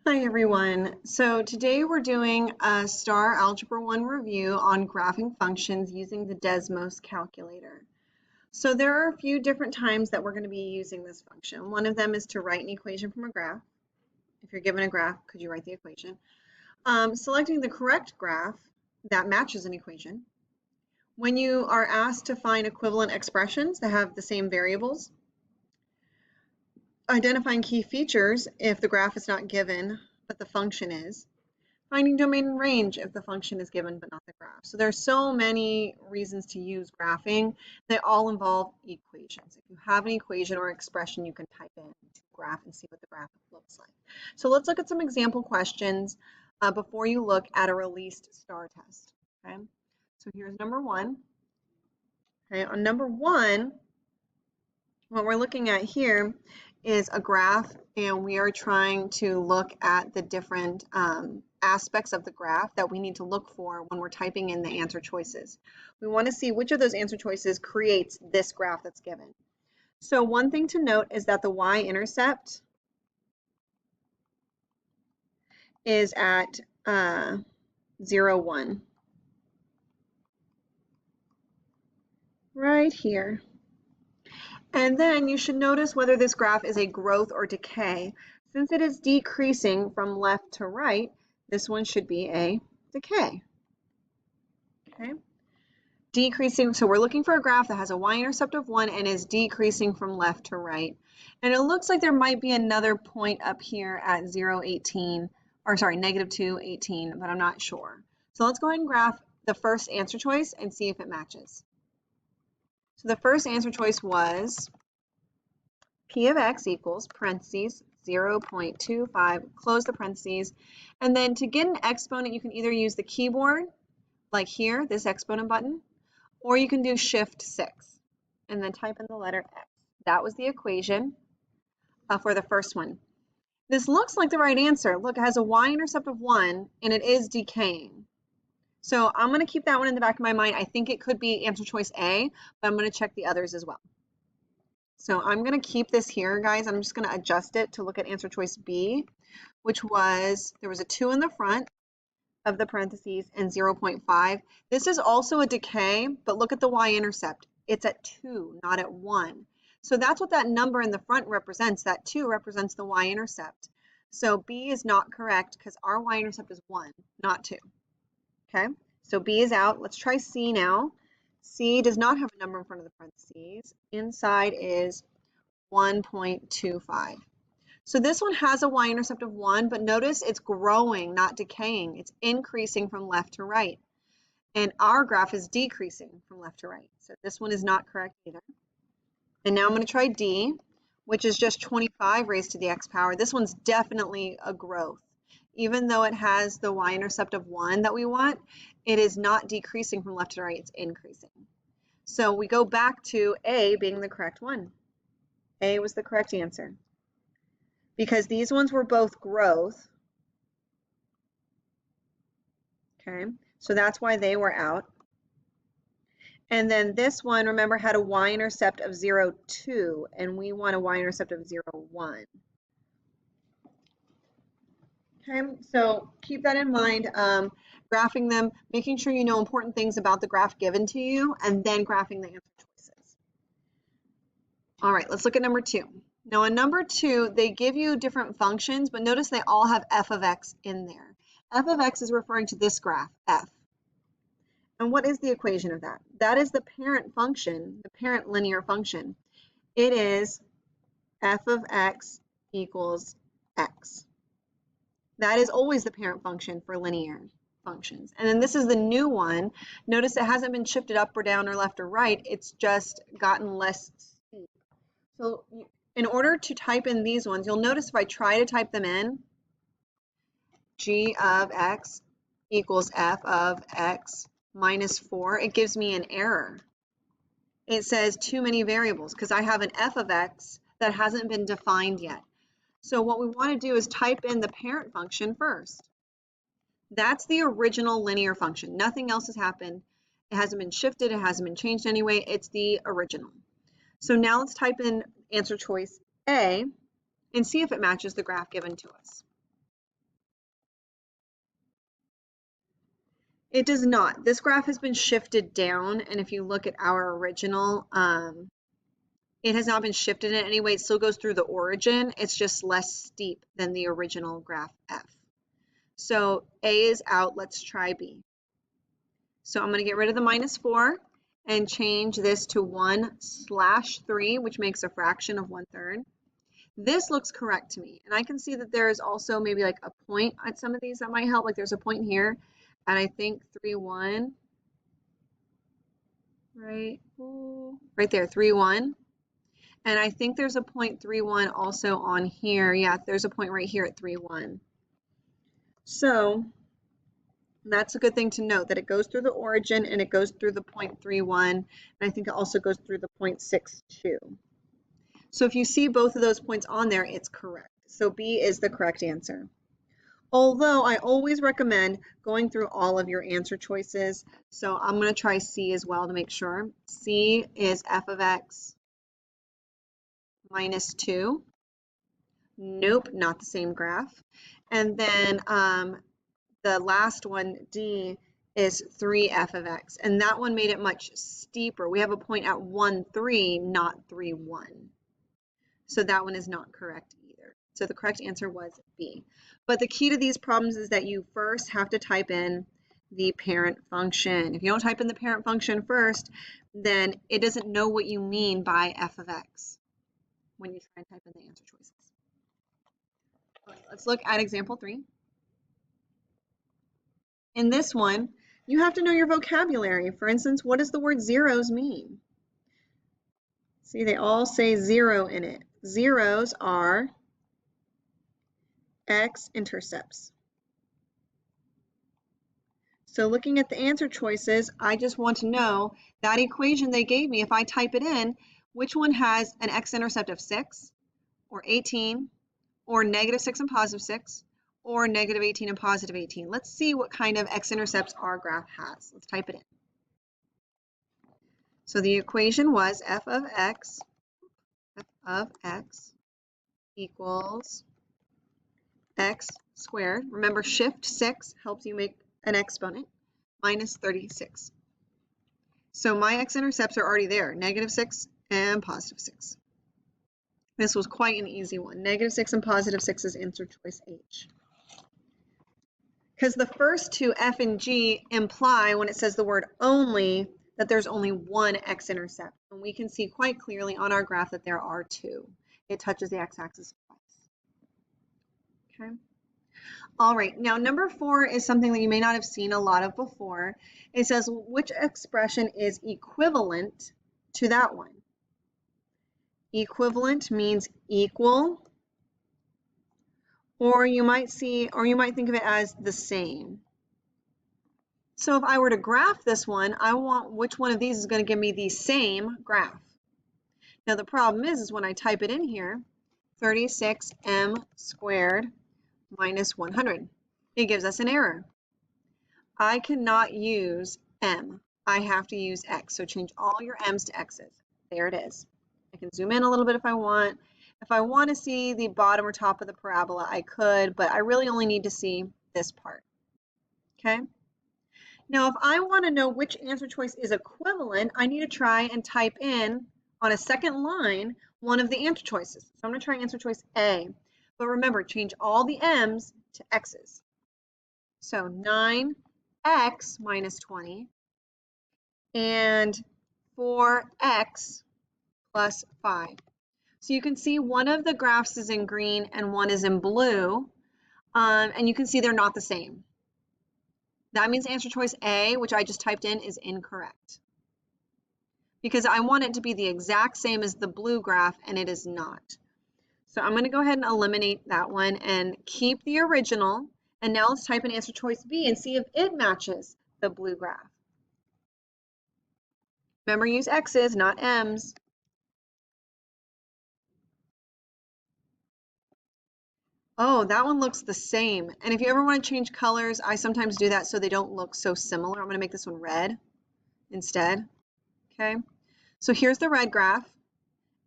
Hi everyone. So today we're doing a STAAR Algebra 1 review on graphing functions using the DESMOS calculator. So there are a few different times that we're going to be using this function. One of them is to write an equation from a graph. If you're given a graph, could you write the equation? Selecting the correct graph that matches an equation. When you are asked to find equivalent expressions that have the same variables. Identifying key features if the graph is not given, but the function is. Finding domain and range if the function is given but not the graph. So there's so many reasons to use graphing. They all involve equations. If you have an equation or expression, you can type in to graph and see what the graph looks like. So let's look at some example questions before you look at a released STAAR test. Okay, so here's number one. Okay, on number one, what we're looking at here is a graph, and we are trying to look at the different aspects of the graph that we need to look for when we're typing in the answer choices. We want to see which of those answer choices creates this graph that's given. So one thing to note is that the y-intercept is at 0, 1. Right here. And then you should notice whether this graph is a growth or decay. Since it is decreasing from left to right, this one should be a decay. Okay. Decreasing, so we're looking for a graph that has a y-intercept of 1 and is decreasing from left to right. And it looks like there might be another point up here at 0, 18, or sorry, negative 2, 18, but I'm not sure. So let's go ahead and graph the first answer choice and see if it matches. So the first answer choice was P of x equals parentheses 0.25, close the parentheses. And then to get an exponent, you can either use the keyboard, like here, this exponent button, or you can do Shift 6 and then type in the letter x. That was the equation for the first one. This looks like the right answer. Look, it has a y-intercept of 1 and it is decaying. So I'm going to keep that one in the back of my mind. I think it could be answer choice A, but I'm going to check the others as well. So I'm going to keep this here, guys. I'm just going to adjust it to look at answer choice B, which was, there was a 2 in the front of the parentheses and 0.5. This is also a decay, but look at the y-intercept. It's at 2, not at 1. So that's what that number in the front represents. That 2 represents the y-intercept. So B is not correct because our y-intercept is 1, not 2. Okay, so B is out. Let's try C now. C does not have a number in front of the parentheses. Inside is 1.25. So this one has a y-intercept of 1, but notice it's growing, not decaying. It's increasing from left to right. And our graph is decreasing from left to right. So this one is not correct either. And now I'm going to try D, which is just 25 raised to the x power. This one's definitely a growth. Even though it has the y-intercept of 1 that we want, it is not decreasing from left to right, it's increasing. So we go back to A being the correct one. A was the correct answer. Because these ones were both growth. Okay, so that's why they were out. And then this one, remember, had a y-intercept of 0, 2, and we want a y-intercept of 0, 1. Okay, so keep that in mind, graphing them, making sure you know important things about the graph given to you, and then graphing the answer choices. All right, let's look at number 2. Now in number 2, they give you different functions, but notice they all have f of x in there. F of x is referring to this graph, f. And what is the equation of that? That is the parent function, the parent linear function. It is f of x equals x. That is always the parent function for linear functions. And then this is the new one. Notice it hasn't been shifted up or down or left or right. It's just gotten less steep. So in order to type in these ones, you'll notice if I try to type them in, g of x equals f of x minus 4, it gives me an error. It says too many variables because I have an f of x that hasn't been defined yet. So what we want to do is type in the parent function first. That's the original linear function. Nothing else has happened. It hasn't been shifted. It hasn't been changed anyway. It's the original. So now let's type in answer choice A and see if it matches the graph given to us. It does not. This graph has been shifted down, and if you look at our original, it has not been shifted in any way. It still goes through the origin. It's just less steep than the original graph F. So A is out. Let's try B. So I'm going to get rid of the -4 and change this to 1/3, which makes a fraction of 1/3. This looks correct to me. And I can see that there is also maybe like a point at some of these that might help. Like there's a point here, and I think 3,1, right? Ooh, right there, 3,1. And I think there's a point 3,1 also on here. Yeah, there's a point right here at 3,1. So that's a good thing to note, that it goes through the origin and it goes through the point 3,1. And I think it also goes through the point 6,2. So if you see both of those points on there, it's correct. So B is the correct answer. Although I always recommend going through all of your answer choices. So I'm going to try C as well to make sure. C is f of x minus 2. Nope, not the same graph. And then the last one, D, is 3f of x. And that one made it much steeper. We have a point at 1,3, not 3,1. So that one is not correct either. So the correct answer was B. But the key to these problems is that you first have to type in the parent function. If you don't type in the parent function first, then it doesn't know what you mean by f of x when you try and type in the answer choices. All right, let's look at example 3. In this one, you have to know your vocabulary. For instance, what does the word zeros mean? See, they all say 0 in it. Zeros are x-intercepts. So looking at the answer choices, I just want to know that equation they gave me, if I type it in, which one has an x-intercept of 6, or 18, or -6 and +6, or -18 and +18. Let's see what kind of x-intercepts our graph has. Let's type it in. So the equation was f of x equals x squared. Remember, shift 6 helps you make an exponent, minus 36. So my x-intercepts are already there, -6 and +6. This was quite an easy one. -6 and +6 is answer choice H. Because the first two, F and G, imply, when it says the word only, that there's only one x-intercept. And we can see quite clearly on our graph that there are two. It touches the x-axis twice. Okay. All right, now number 4 is something that you may not have seen a lot of before. It says which expression is equivalent to that one. Equivalent means equal, or you might think of it as the same. So if I were to graph this one, I want which one of these is going to give me the same graph. Now the problem is when I type it in here, 36m squared minus 100. It gives us an error. I cannot use m. I have to use x. So change all your m's to x's. There it is. I can zoom in a little bit if I want. If I want to see the bottom or top of the parabola, I could, but I really only need to see this part. Okay? Now, if I want to know which answer choice is equivalent, I need to try and type in on a second line one of the answer choices. So I'm going to try answer choice A. But remember, change all the m's to x's. So 9x minus 20 and 4x plus 5. So you can see one of the graphs is in green and one is in blue, and you can see they're not the same. That means answer choice A, which I just typed in, is incorrect, because I want it to be the exact same as the blue graph, and it is not. So I'm going to go ahead and eliminate that one and keep the original, and now let's type in answer choice B and see if it matches the blue graph. Remember, use x's, not m's. Oh, that one looks the same. And if you ever want to change colors, I sometimes do that so they don't look so similar. I'm going to make this one red instead. Okay, so here's the red graph.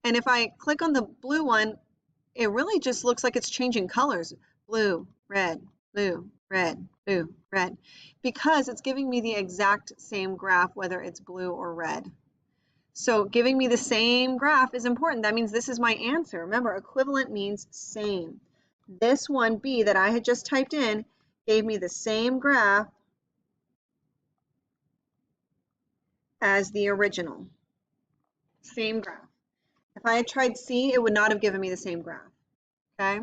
And if I click on the blue one, it really just looks like it's changing colors. Blue, red, blue, red, blue, red, because it's giving me the exact same graph, whether it's blue or red. So giving me the same graph is important. That means this is my answer. Remember, equivalent means same. This one, B, that I had just typed in, gave me the same graph as the original. Same graph. If I had tried C, it would not have given me the same graph. Okay?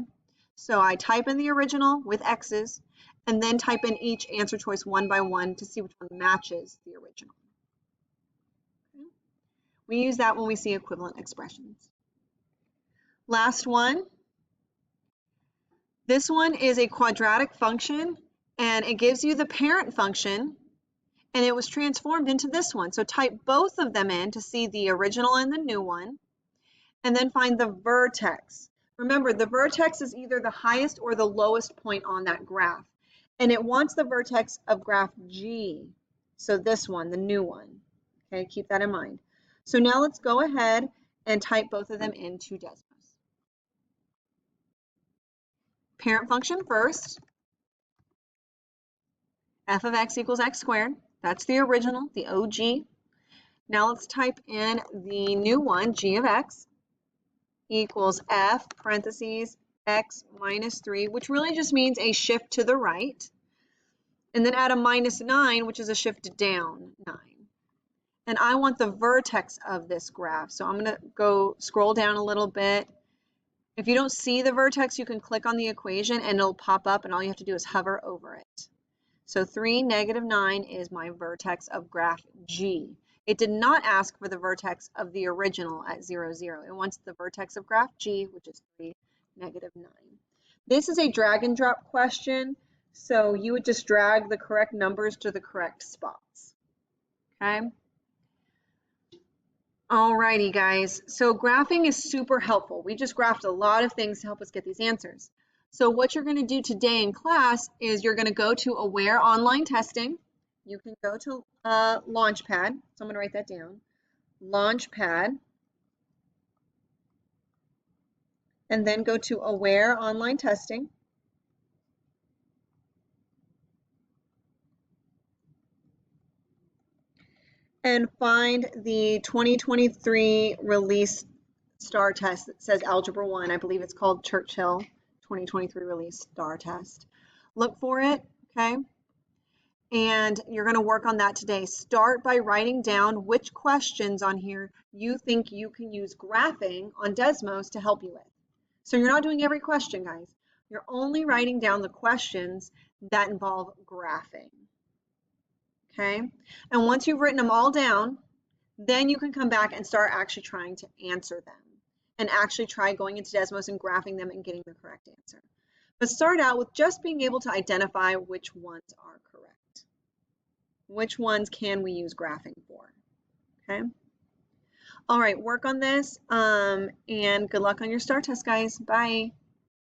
So I type in the original with X's, and then type in each answer choice one by one to see which one matches the original. Okay? We use that when we see equivalent expressions. Last one. This one is a quadratic function, and it gives you the parent function, and it was transformed into this one. So type both of them in to see the original and the new one, and then find the vertex. Remember, the vertex is either the highest or the lowest point on that graph, and it wants the vertex of graph G. So this one, the new one. Okay, keep that in mind. So now let's go ahead and type both of them into DESMOS. Parent function first. F of x equals x squared. That's the original, the OG. Now let's type in the new one, g of x equals f parentheses x minus 3, which really just means a shift to the right. And then add a minus 9, which is a shift down 9. And I want the vertex of this graph. So I'm going to go scroll down a little bit. If you don't see the vertex, you can click on the equation and it'll pop up, and all you have to do is hover over it. So 3, negative 9 is my vertex of graph G. It did not ask for the vertex of the original at 0, 0. It wants the vertex of graph G, which is 3, negative 9. This is a drag and drop question, so you would just drag the correct numbers to the correct spots. Okay? Alrighty, guys. So graphing is super helpful. We just graphed a lot of things to help us get these answers. So what you're going to do today in class is you're going to go to Aware Online Testing. You can go to Launchpad. So I'm going to write that down. Launchpad. And then go to Aware Online Testing. And find the 2023 release STAAR test that says Algebra 1. I believe it's called Churchill 2023 release STAAR test. Look for it, okay? And you're going to work on that today. Start by writing down which questions on here you think you can use graphing on Desmos to help you with. So you're not doing every question, guys. You're only writing down the questions that involve graphing. Okay? And once you've written them all down, then you can come back and start actually trying to answer them and actually try going into Desmos and graphing them and getting the correct answer. But start out with just being able to identify which ones are correct. Which ones can we use graphing for? Okay? All right, work on this and good luck on your STAAR test, guys. Bye.